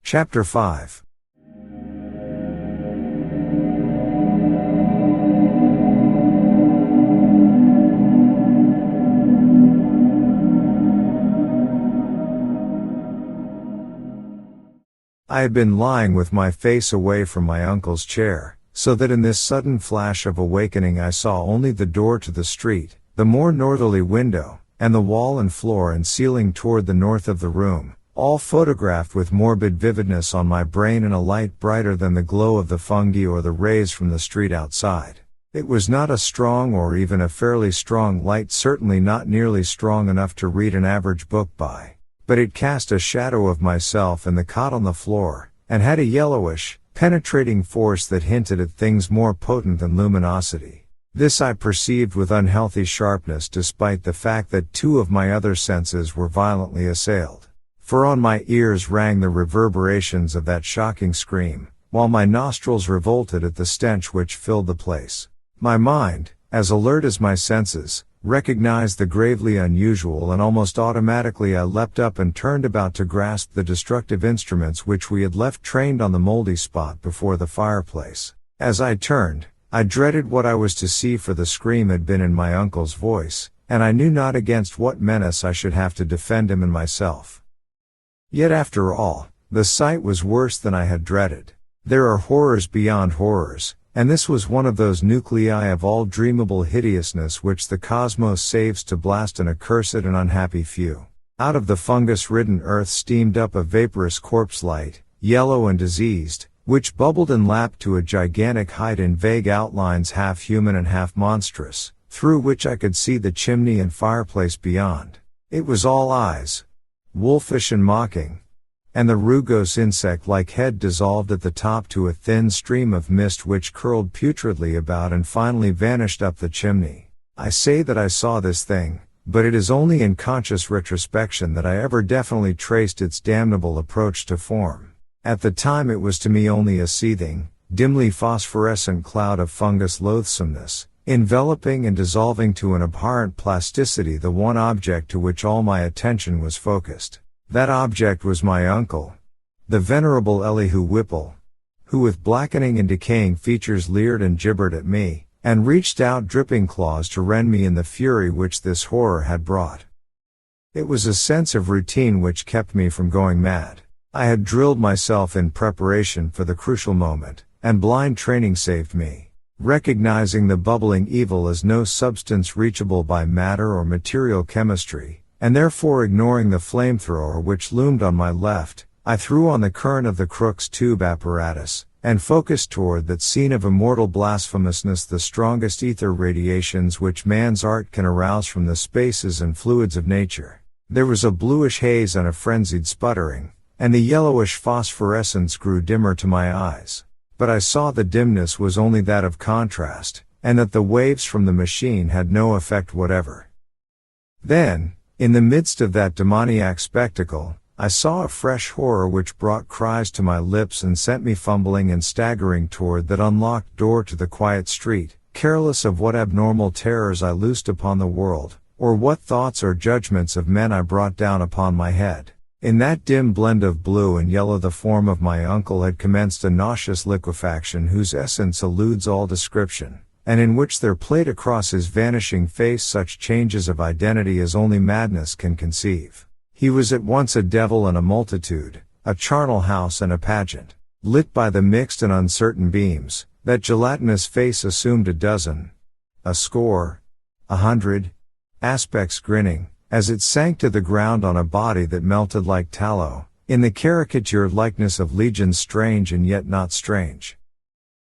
Chapter 5. I had been lying with my face away from my uncle's chair, so that in this sudden flash of awakening I saw only the door to the street, the more northerly window, and the wall and floor and ceiling toward the north of the room, all photographed with morbid vividness on my brain in a light brighter than the glow of the fungi or the rays from the street outside. It was not a strong or even a fairly strong light, certainly not nearly strong enough to read an average book by. But it cast a shadow of myself and the cot on the floor, and had a yellowish, penetrating force that hinted at things more potent than luminosity. This I perceived with unhealthy sharpness, despite the fact that two of my other senses were violently assailed. For on my ears rang the reverberations of that shocking scream, while my nostrils revolted at the stench which filled the place. My mind, as alert as my senses, recognized the gravely unusual, and almost automatically I leapt up and turned about to grasp the destructive instruments which we had left trained on the moldy spot before the fireplace. As I turned, I dreaded what I was to see, for the scream had been in my uncle's voice, and I knew not against what menace I should have to defend him and myself. Yet after all, the sight was worse than I had dreaded. There are horrors beyond horrors, and this was one of those nuclei of all dreamable hideousness which the cosmos saves to blast an accursed and unhappy few. Out of the fungus-ridden earth steamed up a vaporous corpse light, yellow and diseased, which bubbled and lapped to a gigantic height in vague outlines half human and half monstrous, through which I could see the chimney and fireplace beyond. It was all eyes, wolfish and mocking, and the rugose insect-like head dissolved at the top to a thin stream of mist which curled putridly about and finally vanished up the chimney. I say that I saw this thing, but it is only in conscious retrospection that I ever definitely traced its damnable approach to form. At the time it was to me only a seething, dimly phosphorescent cloud of fungus loathsomeness, enveloping and dissolving to an abhorrent plasticity the one object to which all my attention was focused. That object was my uncle, the venerable Elihu Whipple, who with blackening and decaying features leered and gibbered at me, and reached out dripping claws to rend me in the fury which this horror had brought. It was a sense of routine which kept me from going mad. I had drilled myself in preparation for the crucial moment, and blind training saved me. Recognizing the bubbling evil as no substance reachable by matter or material chemistry, and therefore ignoring the flamethrower which loomed on my left, I threw on the current of the Crookes tube apparatus, and focused toward that scene of immortal blasphemousness, the strongest ether radiations which man's art can arouse from the spaces and fluids of nature. There was a bluish haze and a frenzied sputtering, and the yellowish phosphorescence grew dimmer to my eyes. But I saw the dimness was only that of contrast, and that the waves from the machine had no effect whatever. Then, in the midst of that demoniac spectacle, I saw a fresh horror which brought cries to my lips and sent me fumbling and staggering toward that unlocked door to the quiet street, careless of what abnormal terrors I loosed upon the world, or what thoughts or judgments of men I brought down upon my head. In that dim blend of blue and yellow the form of my uncle had commenced a nauseous liquefaction whose essence eludes all description, and in which there played across his vanishing face such changes of identity as only madness can conceive. He was at once a devil and a multitude, a charnel house and a pageant. Lit by the mixed and uncertain beams, that gelatinous face assumed a dozen, a score, 100, aspects grinning, as it sank to the ground on a body that melted like tallow, in the caricatured likeness of legions strange and yet not strange.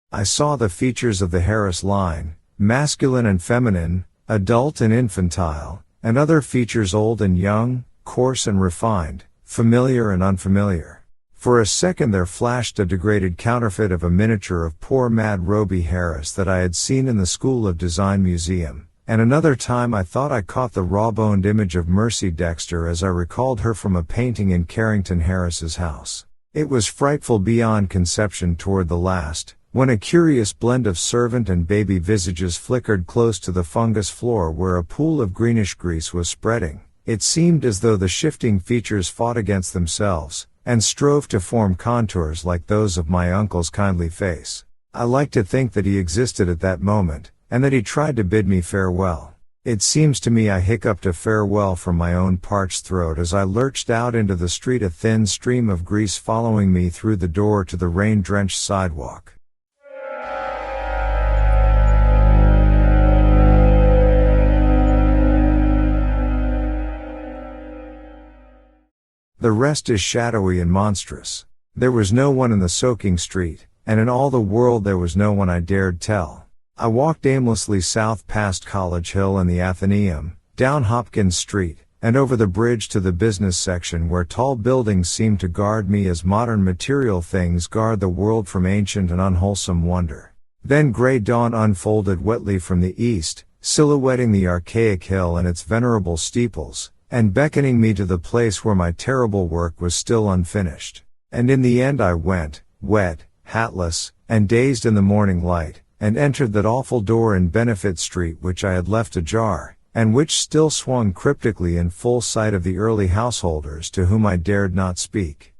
I saw the features of the Harris line, masculine and feminine, adult and infantile, and other features old and young, coarse and refined, familiar and unfamiliar. For a second there flashed a degraded counterfeit of a miniature of poor mad Roby Harris that I had seen in the School of Design Museum, and another time I thought I caught the raw-boned image of Mercy Dexter as I recalled her from a painting in Carrington Harris's house. It was frightful beyond conception toward the last, when a curious blend of servant and baby visages flickered close to the fungus floor where a pool of greenish grease was spreading. It seemed as though the shifting features fought against themselves, and strove to form contours like those of my uncle's kindly face. I like to think that he existed at that moment, and that he tried to bid me farewell. It seems to me I hiccuped a farewell from my own parched throat as I lurched out into the street, a thin stream of grease following me through the door to the rain-drenched sidewalk. The rest is shadowy and monstrous. There was no one in the soaking street, and in all the world there was no one I dared tell. I walked aimlessly south past College Hill and the Athenaeum, down Hopkins Street, and over the bridge to the business section where tall buildings seemed to guard me as modern material things guard the world from ancient and unwholesome wonder. Then gray dawn unfolded wetly from the east, silhouetting the archaic hill and its venerable steeples, and beckoning me to the place where my terrible work was still unfinished. And in the end I went, wet, hatless, and dazed in the morning light, and entered that awful door in Benefit Street which I had left ajar, and which still swung cryptically in full sight of the early householders to whom I dared not speak.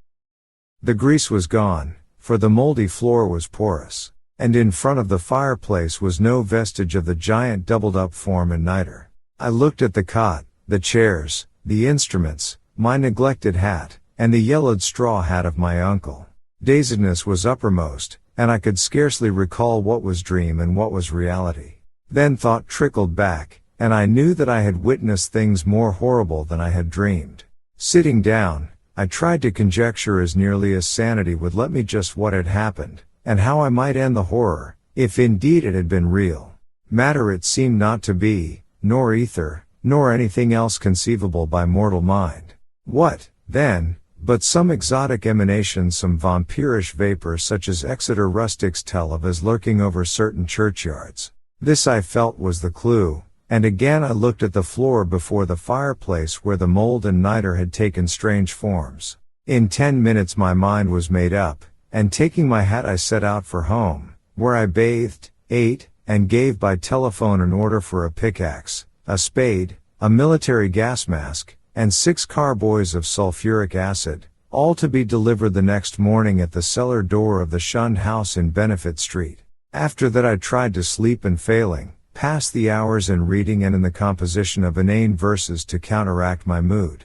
The grease was gone, for the moldy floor was porous, and in front of the fireplace was no vestige of the giant doubled-up form and niter. I looked at the cot, the chairs, the instruments, my neglected hat, and the yellowed straw hat of my uncle. Dazedness was uppermost, and I could scarcely recall what was dream and what was reality. Then thought trickled back, and I knew that I had witnessed things more horrible than I had dreamed. Sitting down, I tried to conjecture as nearly as sanity would let me just what had happened, and how I might end the horror, if indeed it had been real. Matter it seemed not to be, nor ether, nor anything else conceivable by mortal mind. What, then, but some exotic emanation, some vampirish vapor such as Exeter rustics tell of as lurking over certain churchyards. This I felt was the clue, and again I looked at the floor before the fireplace where the mold and niter had taken strange forms. In 10 minutes my mind was made up, and taking my hat I set out for home, where I bathed, ate, and gave by telephone an order for a pickaxe, a spade, a military gas mask, and 6 carboys of sulfuric acid, all to be delivered the next morning at the cellar door of the Shunned House in Benefit Street. After that I tried to sleep and failing, passed the hours in reading and in the composition of inane verses to counteract my mood.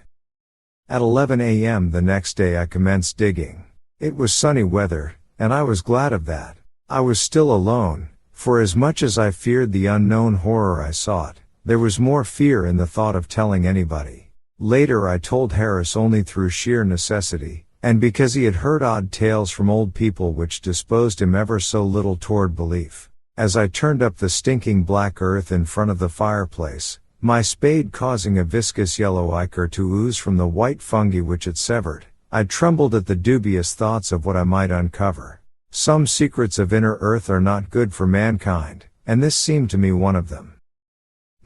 At 11 a.m. the next day I commenced digging. It was sunny weather, and I was glad of that. I was still alone, for as much as I feared the unknown horror I sought, there was more fear in the thought of telling anybody. Later I told Harris only through sheer necessity, and because he had heard odd tales from old people which disposed him ever so little toward belief. As I turned up the stinking black earth in front of the fireplace, my spade causing a viscous yellow ichor to ooze from the white fungi which it severed, I trembled at the dubious thoughts of what I might uncover. Some secrets of inner earth are not good for mankind, and this seemed to me one of them.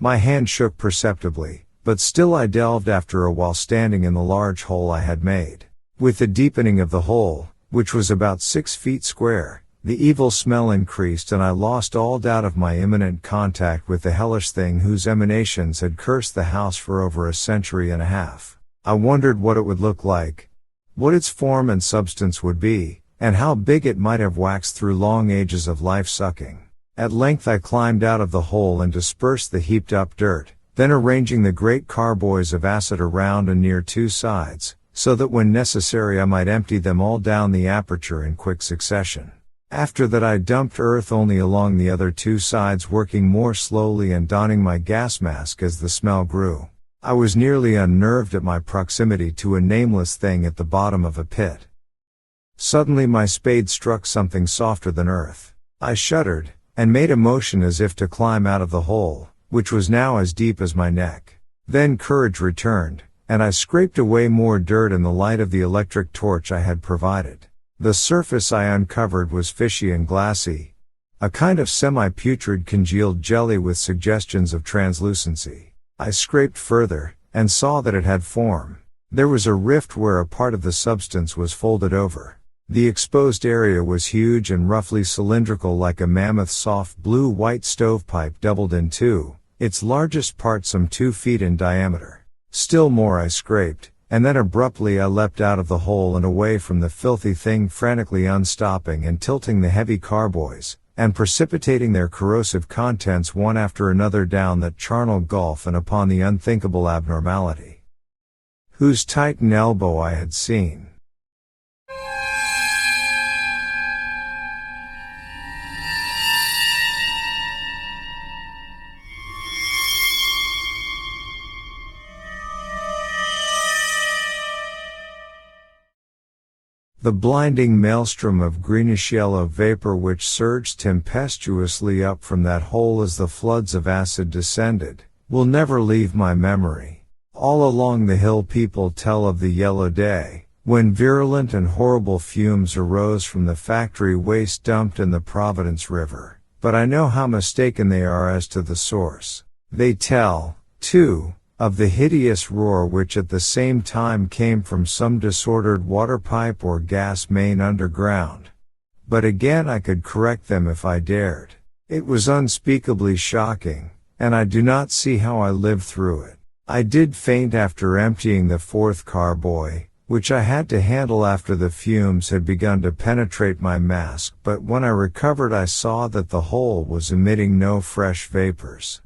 My hand shook perceptibly, but still I delved after a while, standing in the large hole I had made. With the deepening of the hole, which was about 6 feet square, the evil smell increased and I lost all doubt of my imminent contact with the hellish thing whose emanations had cursed the house for over a century and a half. I wondered what it would look like, what its form and substance would be, and how big it might have waxed through long ages of life-sucking. At length I climbed out of the hole and dispersed the heaped-up dirt, then arranging the great carboys of acid around and near 2 sides, so that when necessary I might empty them all down the aperture in quick succession. After that I dumped earth only along the other 2 sides, working more slowly and donning my gas mask as the smell grew. I was nearly unnerved at my proximity to a nameless thing at the bottom of a pit. Suddenly my spade struck something softer than earth. I shuddered, and made a motion as if to climb out of the hole, which was now as deep as my neck. Then courage returned, and I scraped away more dirt in the light of the electric torch I had provided. The surface I uncovered was fishy and glassy, a kind of semi-putrid congealed jelly with suggestions of translucency. I scraped further, and saw that it had form. There was a rift where a part of the substance was folded over. The exposed area was huge and roughly cylindrical, like a mammoth soft blue-white stovepipe doubled in 2, its largest part some 2 feet in diameter. Still more I scraped, and then abruptly I leapt out of the hole and away from the filthy thing, frantically unstopping and tilting the heavy carboys, and precipitating their corrosive contents one after another down that charnel gulf and upon the unthinkable abnormality, whose Titan elbow I had seen. The blinding maelstrom of greenish-yellow vapor which surged tempestuously up from that hole as the floods of acid descended, will never leave my memory. All along the hill people tell of the yellow day, when virulent and horrible fumes arose from the factory waste dumped in the Providence River, but I know how mistaken they are as to the source. They tell, too, of the hideous roar which at the same time came from some disordered water pipe or gas main underground. But again I could correct them if I dared. It was unspeakably shocking, and I do not see how I lived through it. I did faint after emptying the fourth carboy, which I had to handle after the fumes had begun to penetrate my mask, but when I recovered I saw that the hole was emitting no fresh vapors.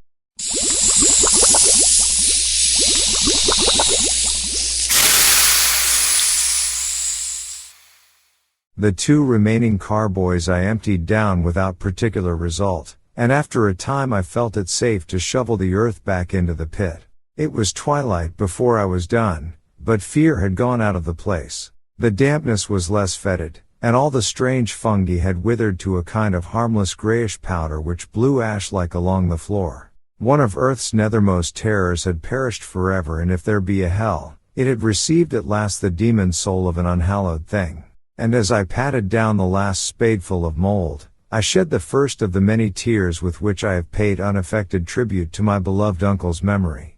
The 2 remaining carboys I emptied down without particular result, and after a time I felt it safe to shovel the earth back into the pit. It was twilight before I was done, but fear had gone out of the place. The dampness was less fetid, and all the strange fungi had withered to a kind of harmless grayish powder which blew ash-like along the floor. One of earth's nethermost terrors had perished forever, and if there be a hell, it had received at last the demon soul of an unhallowed thing. And as I patted down the last spadeful of mold, I shed the first of the many tears with which I have paid unaffected tribute to my beloved uncle's memory.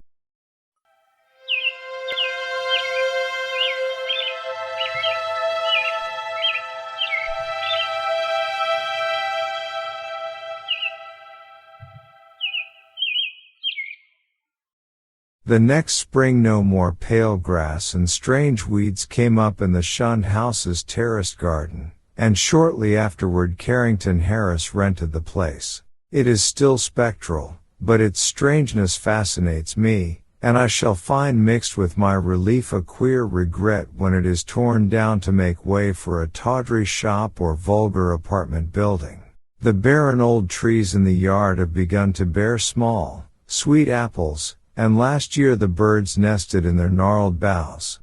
The next spring no more pale grass and strange weeds came up in the Shunned House's terraced garden, and shortly afterward Carrington Harris rented the place. It is still spectral, but its strangeness fascinates me, and I shall find mixed with my relief a queer regret when it is torn down to make way for a tawdry shop or vulgar apartment building. The barren old trees in the yard have begun to bear small, sweet apples, and last year the birds nested in their gnarled boughs.